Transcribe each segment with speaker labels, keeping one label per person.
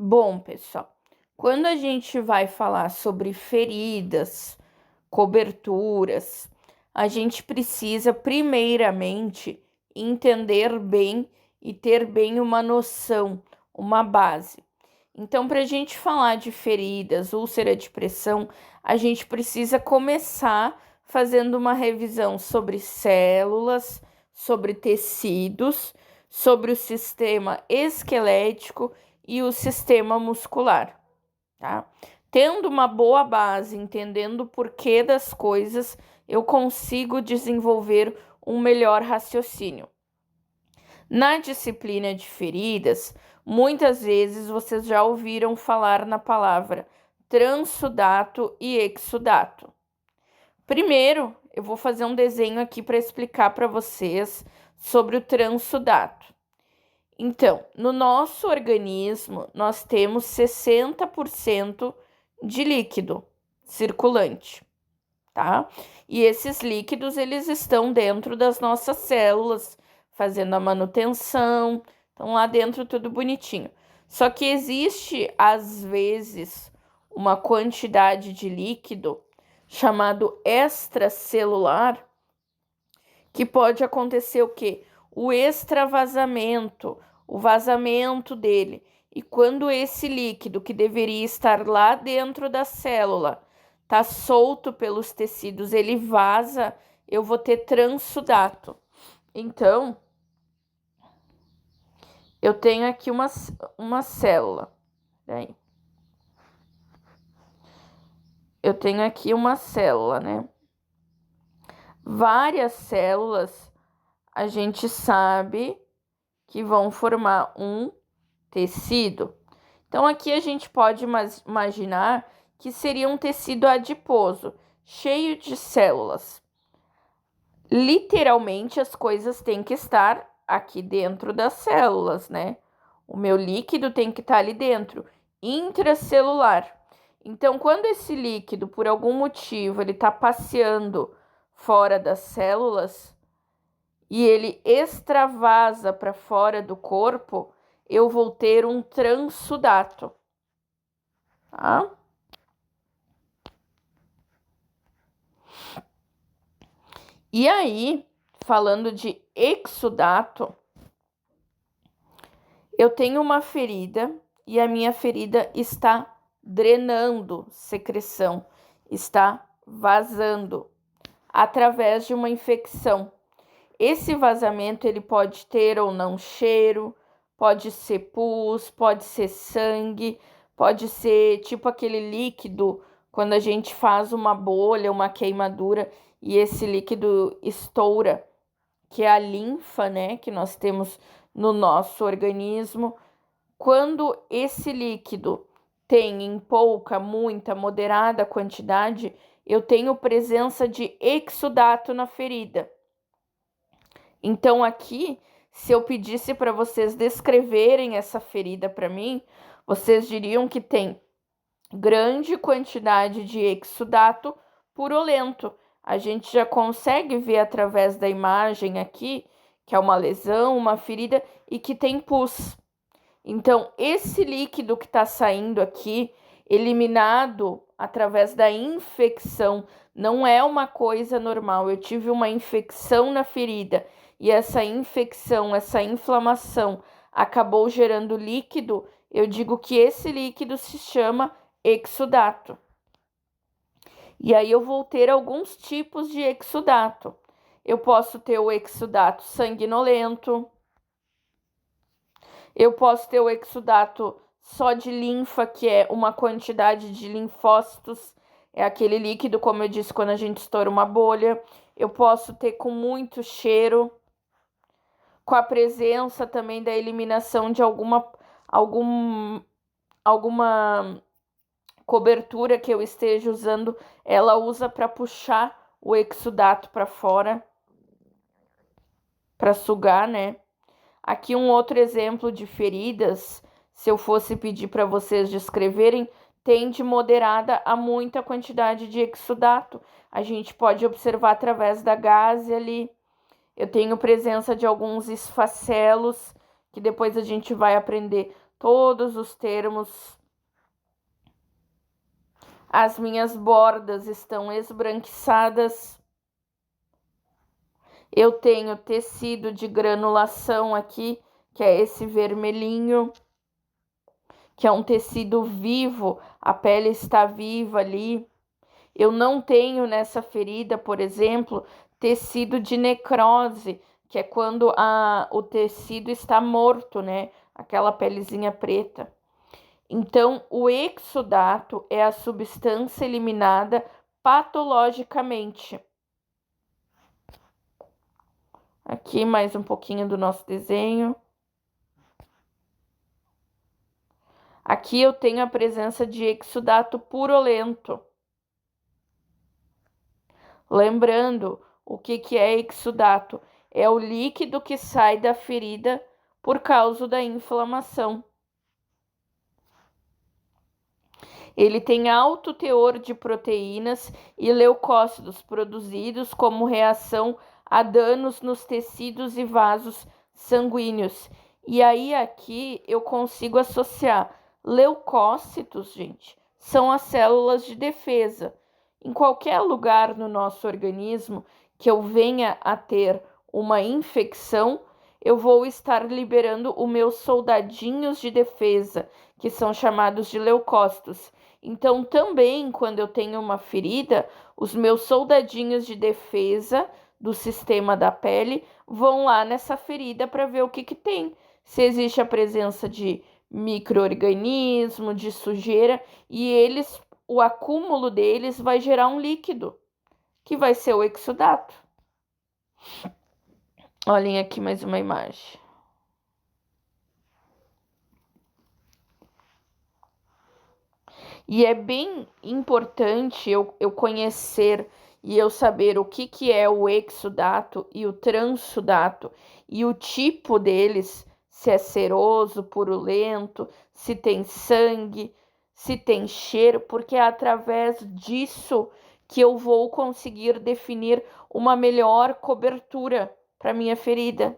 Speaker 1: Bom, pessoal, quando a gente vai falar sobre feridas, coberturas, a gente precisa primeiramente entender bem e ter bem uma noção, uma base. Então, para a gente falar de feridas, úlcera de pressão, a gente precisa começar fazendo uma revisão sobre células, sobre tecidos, sobre o sistema esquelético e o sistema muscular, tá? Tendo uma boa base, entendendo o porquê das coisas, eu consigo desenvolver um melhor raciocínio. Na disciplina de feridas, muitas vezes vocês já ouviram falar na palavra transudato e exudato. Primeiro, eu vou fazer um desenho aqui para explicar para vocês sobre o transudato. Então, no nosso organismo, nós temos 60% de líquido circulante, tá? E esses líquidos, eles estão dentro das nossas células, fazendo a manutenção, estão lá dentro tudo bonitinho. Só que existe, às vezes, uma quantidade de líquido chamado extracelular, que pode acontecer o quê? O extravasamento, o vazamento dele. E quando esse líquido que deveria estar lá dentro da célula está solto pelos tecidos, ele vaza, eu vou ter transudato. Então, eu tenho aqui uma célula. Peraí. Eu tenho aqui uma célula, né? Várias células a gente sabe que vão formar um tecido. Então, aqui a gente pode imaginar que seria um tecido adiposo, cheio de células. Literalmente, as coisas têm que estar aqui dentro das células, né? O meu líquido tem que estar ali dentro, intracelular. Então, quando esse líquido, por algum motivo, ele está passeando fora das células e ele extravasa para fora do corpo, eu vou ter um transudato, tá? E aí, falando de exudato, eu tenho uma ferida e a minha ferida está drenando secreção, está vazando através de uma infecção. Esse vazamento ele pode ter ou não cheiro, pode ser pus, pode ser sangue, pode ser tipo aquele líquido quando a gente faz uma bolha, uma queimadura e esse líquido estoura, que é a linfa, né, que nós temos no nosso organismo. Quando esse líquido tem em pouca, muita, moderada quantidade, eu tenho presença de exudato na ferida. Então, aqui, se eu pedisse para vocês descreverem essa ferida para mim, vocês diriam que tem grande quantidade de exudato purulento. A gente já consegue ver através da imagem aqui que é uma lesão, uma ferida e que tem pus. Então, esse líquido que está saindo aqui, eliminado através da infecção, não é uma coisa normal. Eu tive uma infecção na ferida e essa infecção, essa inflamação acabou gerando líquido. Eu digo que esse líquido se chama exudato. E aí eu vou ter alguns tipos de exudato. Eu posso ter o exudato sanguinolento. Eu posso ter o exudato só de linfa, que é uma quantidade de linfócitos, é aquele líquido, como eu disse, quando a gente estoura uma bolha. Eu posso ter com muito cheiro, com a presença também da eliminação de alguma cobertura que eu esteja usando, ela usa para puxar o exudato para fora, para sugar, né? Aqui um outro exemplo de feridas, se eu fosse pedir para vocês descreverem, tem de moderada a muita quantidade de exudato. A gente pode observar através da gaze ali. Eu tenho presença de alguns esfacelos, que depois a gente vai aprender todos os termos. As minhas bordas estão esbranquiçadas. Eu tenho tecido de granulação aqui, que é esse vermelhinho, que é um tecido vivo, a pele está viva ali. Eu não tenho nessa ferida, por exemplo, tecido de necrose, que é quando o tecido está morto, né? Aquela pelezinha preta. Então, o exudato é a substância eliminada patologicamente. Aqui mais um pouquinho do nosso desenho. Aqui eu tenho a presença de exudato purulento. Lembrando, o que é exudato? É o líquido que sai da ferida por causa da inflamação. Ele tem alto teor de proteínas e leucócitos produzidos como reação a danos nos tecidos e vasos sanguíneos. E aí aqui eu consigo associar leucócitos, gente, são as células de defesa. Em qualquer lugar no nosso organismo que eu venha a ter uma infecção, eu vou estar liberando os meus soldadinhos de defesa, que são chamados de leucócitos. Então, também, quando eu tenho uma ferida, os meus soldadinhos de defesa do sistema da pele vão lá nessa ferida para ver o que tem. Se existe a presença de micro-organismo, de sujeira, e o acúmulo deles vai gerar um líquido, que vai ser o exudato. Olhem aqui mais uma imagem. E é bem importante eu conhecer e eu saber o que é o exudato e o transsudato e o tipo deles, se é seroso, purulento, se tem sangue, se tem cheiro, porque é através disso que eu vou conseguir definir uma melhor cobertura para minha ferida.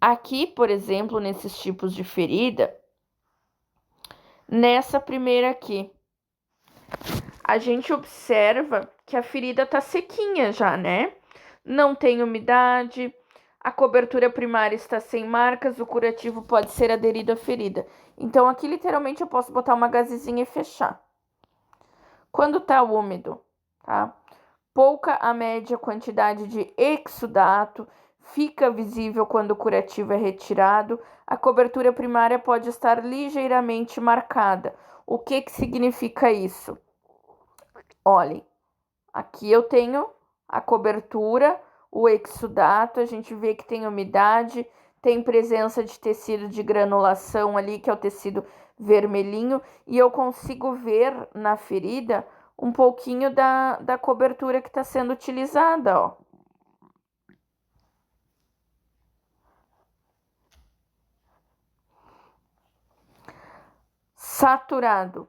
Speaker 1: Aqui, por exemplo, nesses tipos de ferida, nessa primeira aqui, a gente observa que a ferida tá sequinha já, né? Não tem umidade, a cobertura primária está sem marcas, o curativo pode ser aderido à ferida. Então, aqui literalmente eu posso botar uma gazezinha e fechar. Quando tá úmido, tá? Pouca a média quantidade de exudato fica visível quando o curativo é retirado. A cobertura primária pode estar ligeiramente marcada. O que significa isso? Olhem, aqui eu tenho a cobertura, o exudato, a gente vê que tem umidade, tem presença de tecido de granulação ali, que é o tecido vermelhinho, e eu consigo ver na ferida um pouquinho da cobertura que está sendo utilizada, ó. Saturado.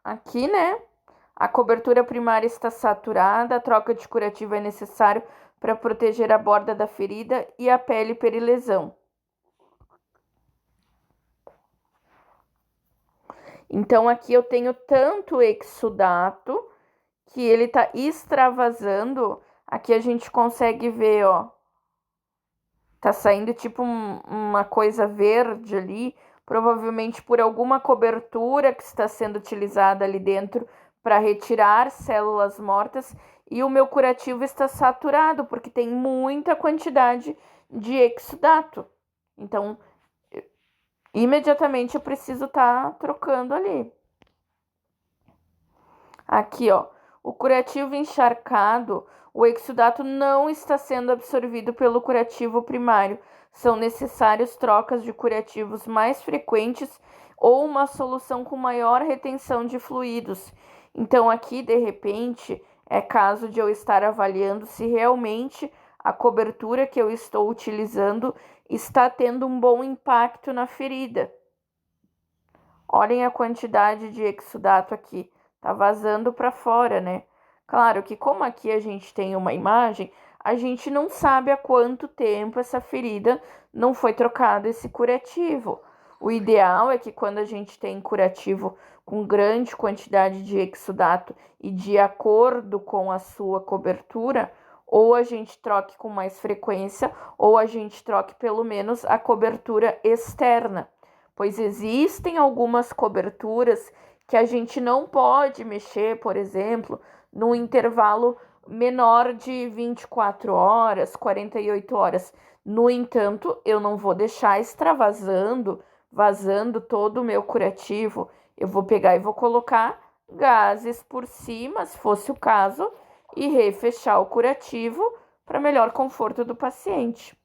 Speaker 1: Aqui, né? A cobertura primária está saturada, a troca de curativo é necessário para proteger a borda da ferida e a pele perilesão. Então, aqui eu tenho tanto exudato que ele está extravasando. Aqui a gente consegue ver, ó. Tá saindo tipo uma coisa verde ali, provavelmente por alguma cobertura que está sendo utilizada ali dentro para retirar células mortas. E o meu curativo está saturado, porque tem muita quantidade de exudato. Então, imediatamente eu preciso estar trocando ali. Aqui, ó, o curativo encharcado, o exudato não está sendo absorvido pelo curativo primário. São necessárias trocas de curativos mais frequentes ou uma solução com maior retenção de fluidos. Então, aqui, de repente, é caso de eu estar avaliando se realmente a cobertura que eu estou utilizando está tendo um bom impacto na ferida. Olhem a quantidade de exudato aqui. Tá vazando para fora, né? Claro que como aqui a gente tem uma imagem, a gente não sabe há quanto tempo essa ferida não foi trocada esse curativo. O ideal é que quando a gente tem curativo com grande quantidade de exudato e de acordo com a sua cobertura, ou a gente troque com mais frequência, ou a gente troque pelo menos a cobertura externa, pois existem algumas coberturas que a gente não pode mexer, por exemplo, no intervalo menor de 24 horas, 48 horas. No entanto, eu não vou deixar extravasando, vazando todo o meu curativo. Eu vou pegar e vou colocar gases por cima, se fosse o caso, e refechar o curativo para melhor conforto do paciente.